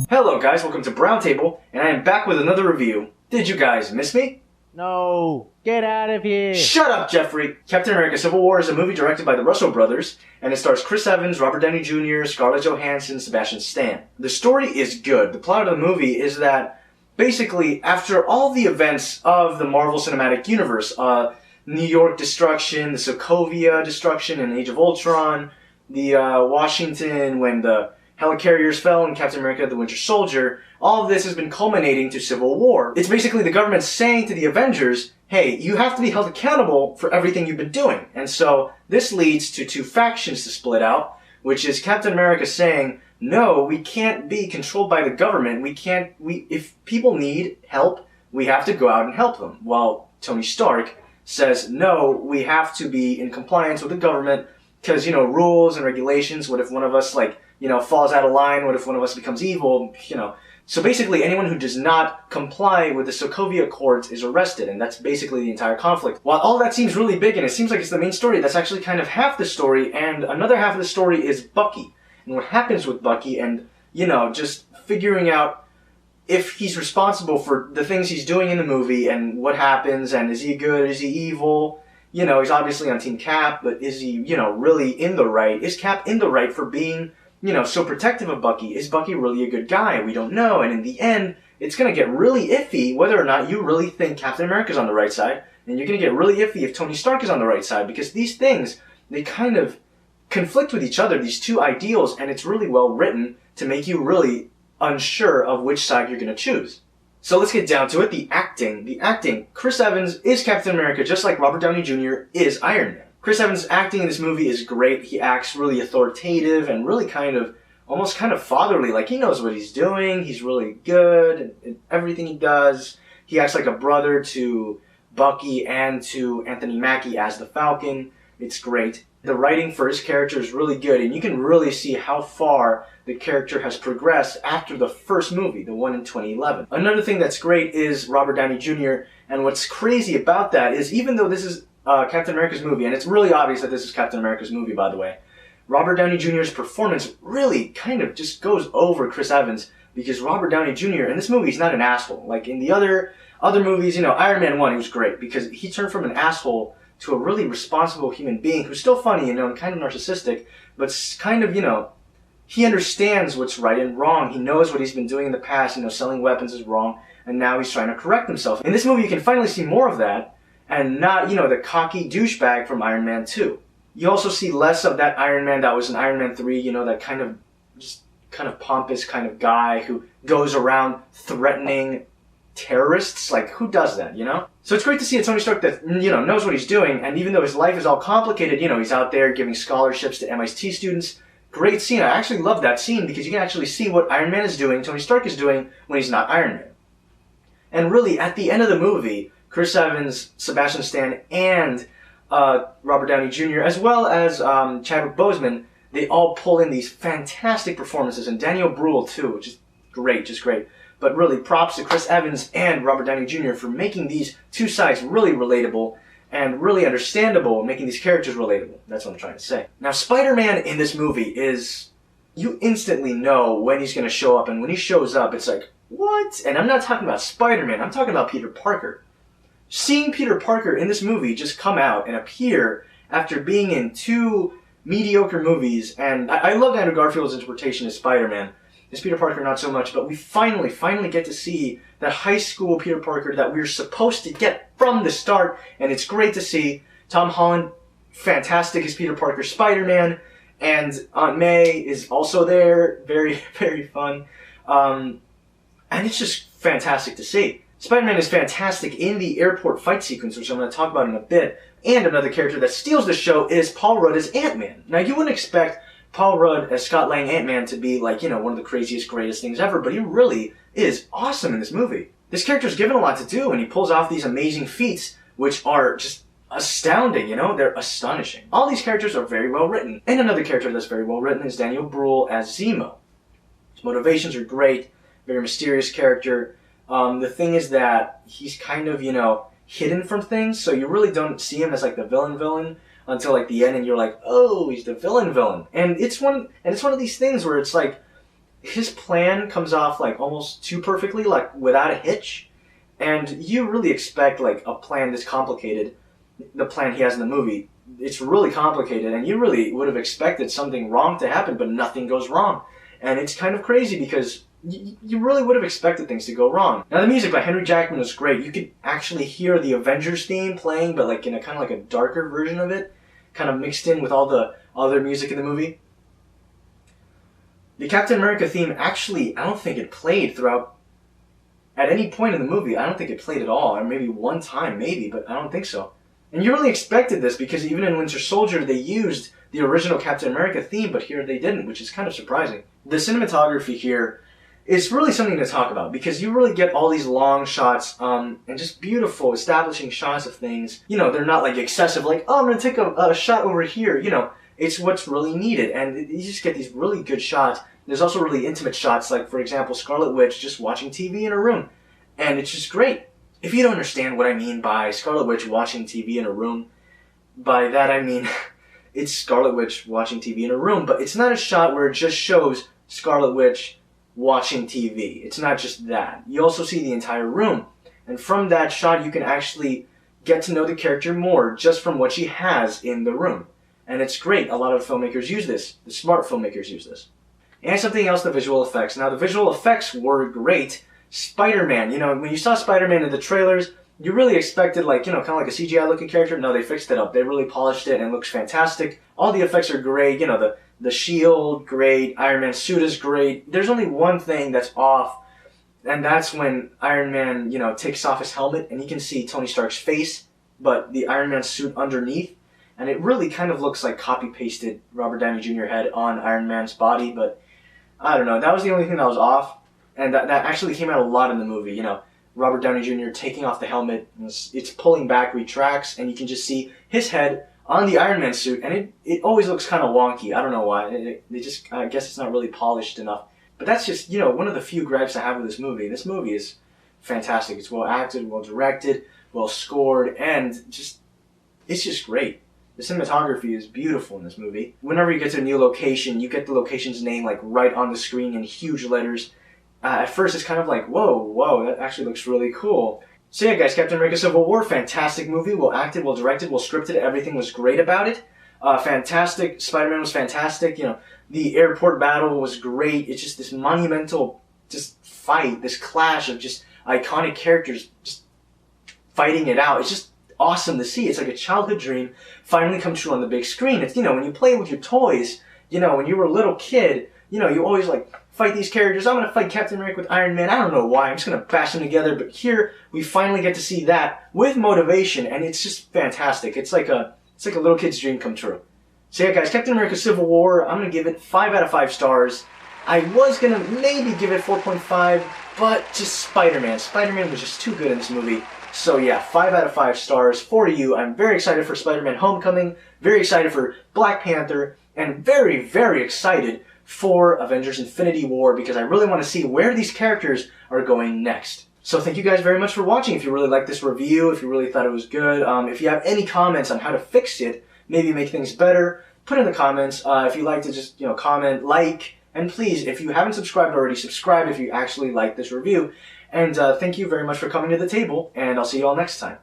Hello guys, welcome to Browntable, and I am back with another review. Did you guys miss me? No, get out of here! Shut up, Jeffrey! Captain America Civil War is a movie directed by the Russo brothers, and it stars Chris Evans, Robert Downey Jr., Scarlett Johansson, Sebastian Stan. The story is good. The plot of the movie is that, basically, after all the events of the Marvel Cinematic Universe, New York destruction, the Sokovia destruction in Age of Ultron, the Washington when the helicarriers fell in Captain America the Winter Soldier, all of this has been culminating to Civil War. It's basically the government saying to the Avengers, hey, you have to be held accountable for everything you've been doing. And so this leads to two factions to split out, which is Captain America saying, no, we can't be controlled by the government. If people need help, we have to go out and help them. While Tony Stark says, no, we have to be in compliance with the government because, rules and regulations. What if one of us, falls out of line? What if one of us becomes evil? So basically, anyone who does not comply with the Sokovia Accords is arrested, and that's basically the entire conflict. While all that seems really big, and it seems like it's the main story, that's actually kind of half the story, and another half of the story is Bucky, and what happens with Bucky, and, just figuring out if he's responsible for the things he's doing in the movie, and what happens, and is he good, is he evil? He's obviously on Team Cap, but is he, really in the right? Is Cap in the right for being so protective of Bucky? Is Bucky really a good guy? We don't know. And in the end, it's going to get really iffy whether or not you really think Captain America's on the right side. And you're going to get really iffy if Tony Stark is on the right side. Because these things, they kind of conflict with each other, these two ideals. And it's really well written to make you really unsure of which side you're going to choose. So let's get down to it. The acting. Chris Evans is Captain America just like Robert Downey Jr. is Iron Man. Chris Evans' acting in this movie is great. He acts really authoritative and really almost kind of fatherly. Like, he knows what he's doing. He's really good in everything he does. He acts like a brother to Bucky and to Anthony Mackie as the Falcon. It's great. The writing for his character is really good, and you can really see how far the character has progressed after the first movie, the one in 2011. Another thing that's great is Robert Downey Jr., and what's crazy about that is even though this is Captain America's movie, and it's really obvious that this is Captain America's movie, by the way, Robert Downey Jr.'s performance really kind of just goes over Chris Evans, because Robert Downey Jr. in this movie, he's not an asshole. Like in the other movies, Iron Man 1, he was great, because he turned from an asshole to a really responsible human being who's still funny, and kind of narcissistic, but kind of, he understands what's right and wrong. He knows what he's been doing in the past, selling weapons is wrong, and now he's trying to correct himself. In this movie, you can finally see more of that, and not, the cocky douchebag from Iron Man 2. You also see less of that Iron Man that was in Iron Man 3, that kind of pompous kind of guy who goes around threatening terrorists. Like, who does that, So it's great to see a Tony Stark that, knows what he's doing, and even though his life is all complicated, he's out there giving scholarships to MIT students. Great scene. I actually love that scene because you can actually see what Iron Man is doing, Tony Stark is doing when he's not Iron Man. And really, at the end of the movie, Chris Evans, Sebastian Stan, and Robert Downey Jr., as well as Chadwick Boseman, they all pull in these fantastic performances, and Daniel Bruhl too, which is great, just great. But really, props to Chris Evans and Robert Downey Jr. for making these two sides really relatable and really understandable, making these characters relatable. That's what I'm trying to say. Now, Spider-Man in this movie is, you instantly know when he's going to show up, and when he shows up, it's like, what? And I'm not talking about Spider-Man, I'm talking about Peter Parker. Seeing Peter Parker in this movie just come out and appear after being in two mediocre movies, and I love Andrew Garfield's interpretation as Spider-Man. As Peter Parker, not so much, but we finally get to see that high school Peter Parker that we're supposed to get from the start, and it's great to see. Tom Holland, fantastic as Peter Parker Spider-Man, and Aunt May is also there, very, very fun. And it's just fantastic to see. Spider-Man is fantastic in the airport fight sequence, which I'm going to talk about in a bit. And another character that steals the show is Paul Rudd as Ant-Man. Now, you wouldn't expect Paul Rudd as Scott Lang Ant-Man to be one of the craziest, greatest things ever, but he really is awesome in this movie. This character's given a lot to do, and he pulls off these amazing feats, which are just astounding, they're astonishing. All these characters are very well written. And another character that's very well written is Daniel Bruhl as Zemo. His motivations are great, very mysterious character. The thing is that he's kind of, hidden from things, so you really don't see him as the villain until the end, and you're like, oh, he's the villain. And it's one of these things where it's like, his plan comes off like almost too perfectly, like without a hitch. And you really expect like a plan this complicated, the plan he has in the movie. It's really complicated, and you really would have expected something wrong to happen, but nothing goes wrong. And it's kind of crazy because you really would have expected things to go wrong. Now, the music by Henry Jackman was great. You could actually hear the Avengers theme playing, but like in a kind of like a darker version of it, kind of mixed in with all the other music in the movie. The Captain America theme actually, I don't think it played throughout, at any point in the movie. I don't think it played at all, or maybe one time, maybe, but I don't think so. And you really expected this because even in Winter Soldier they used the original Captain America theme, but here they didn't, which is kind of surprising. The cinematography here is really something to talk about because you really get all these long shots and just beautiful establishing shots of things. You know, they're not like excessive, like, oh, I'm going to take a shot over here. You know, it's what's really needed, and you just get these really good shots. There's also really intimate shots, like, for example, Scarlet Witch just watching TV in a room, and it's just great. If you don't understand what I mean by Scarlet Witch watching TV in a room, by that I mean it's Scarlet Witch watching TV in a room, but it's not a shot where it just shows Scarlet Witch watching TV. It's not just that. You also see the entire room, and from that shot you can actually get to know the character more just from what she has in the room. And it's great. A lot of filmmakers use this. The smart filmmakers use this. And something else, the visual effects. Now, the visual effects were great. Spider-Man, you know, when you saw Spider-Man in the trailers, you really expected, like, you know, kind of like a CGI-looking character. No, they fixed it up. They really polished it, and it looks fantastic. All the effects are great. You know, the shield, great. Iron Man's suit is great. There's only one thing that's off, and that's when Iron Man, you know, takes off his helmet, and you can see Tony Stark's face, but the Iron Man suit underneath. And it really kind of looks like copy-pasted Robert Downey Jr. head on Iron Man's body, but I don't know. That was the only thing that was off. And that actually came out a lot in the movie, you know. Robert Downey Jr. taking off the helmet, it's pulling back, retracts, and you can just see his head on the Iron Man suit, and it always looks kind of wonky. I don't know why. I guess it's not really polished enough. But that's just, you know, one of the few gripes I have with this movie. This movie is fantastic. It's well acted, well directed, well scored, and it's just great. The cinematography is beautiful in this movie. Whenever you get to a new location, you get the location's name like right on the screen in huge letters. At first, it's kind of like, whoa, that actually looks really cool. So yeah, guys, Captain America Civil War, fantastic movie, well acted, well directed, well scripted, everything was great about it. Fantastic, Spider-Man was fantastic, you know, the airport battle was great. It's just this monumental just fight, this clash of just iconic characters just fighting it out. It's just awesome to see. It's like a childhood dream finally come true on the big screen. It's, you know, when you play with your toys, you know, when you were a little kid, you know, you always like fight these characters. I'm going to fight Captain America with Iron Man. I don't know why. I'm just going to bash them together. But here we finally get to see that with motivation, and it's just fantastic. It's like a little kid's dream come true. So yeah, guys, Captain America Civil War, I'm going to give it 5 out of 5 stars. I was going to maybe give it 4.5, but just Spider-Man. Spider-Man was just too good in this movie. So yeah, 5 out of 5 stars for you. I'm very excited for Spider-Man Homecoming, very excited for Black Panther, and very, very excited for Avengers Infinity War because I really want to see where these characters are going next. So thank you guys very much for watching. If you really liked this review, if you really thought it was good, if you have any comments on how to fix it, maybe make things better, put in the comments. If you like to just, you know, comment, like, and please, if you haven't subscribed already, subscribe if you actually like this review. And thank you very much for coming to the table, and I'll see you all next time.